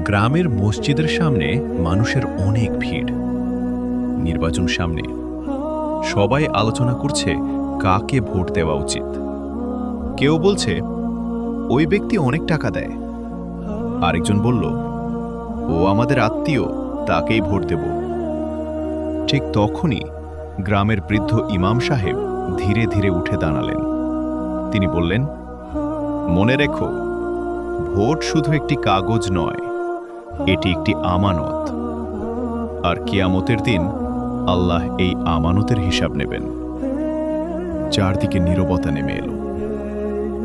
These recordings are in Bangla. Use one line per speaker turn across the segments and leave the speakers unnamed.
গ্রামের মসজিদের সামনে মানুষের অনেক ভিড়। নির্বাচন সামনে, সবাই আলোচনা করছে কাকে ভোট দেওয়া উচিত। কেউ বলছে ওই ব্যক্তি অনেক টাকা দেয়, আরেকজন বলল ও আমাদের আত্মীয়, তাকেই ভোট দেব। ঠিক তখনই গ্রামের বৃদ্ধ ইমাম সাহেব ধীরে ধীরে উঠে দাঁড়ালেন। তিনি বললেন, মনে রেখো, ভোট শুধু একটি কাগজ নয়, এটি একটি আমানত, আর কিয়ামতের দিন আল্লাহ এই আমানতের হিসাব নেবেন। চারদিকে নীরবতা নেমে এলো।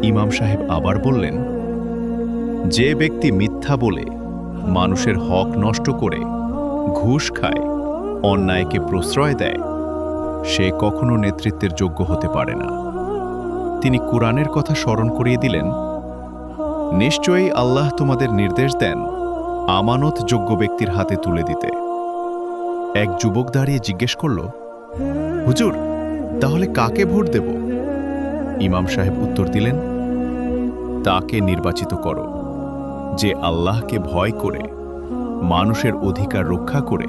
ইমাম সাহেব আবার বললেন, যে ব্যক্তি মিথ্যা বলে, মানুষের হক নষ্ট করে, ঘুষ খায়, অন্যায়কে প্রশ্রয় দেয়, সে কখনো নেতৃত্বের যোগ্য হতে পারে না। তিনি কুরআনের কথা স্মরণ করিয়ে দিলেন, নিশ্চয়ই আল্লাহ তোমাদের নির্দেশ দেন আমানত যোগ্য ব্যক্তির হাতে তুলে দিতে। এক যুবক দাঁড়িয়ে জিজ্ঞেস করল, হুজুর, তাহলে কাকে ভোট দেব? ইমাম সাহেব উত্তর দিলেন, তাকে নির্বাচিত করো যে আল্লাহকে ভয় করে, মানুষের অধিকার রক্ষা করে,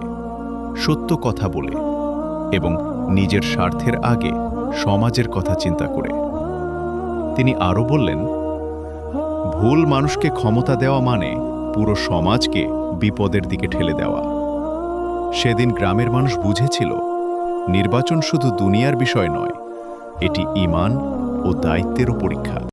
সত্য কথা বলে এবং নিজের স্বার্থের আগে সমাজের কথা চিন্তা করে। তিনি আরও বললেন, ভুল মানুষকে ক্ষমতা দেওয়া মানে পুরো সমাজকে বিপদের দিকে ঠেলে দেওয়া। সেদিন গ্রামের মানুষ বুঝেছিল, নির্বাচন শুধু দুনিয়ার বিষয় নয়, এটি ঈমান ও দায়িত্বেরও পরীক্ষা।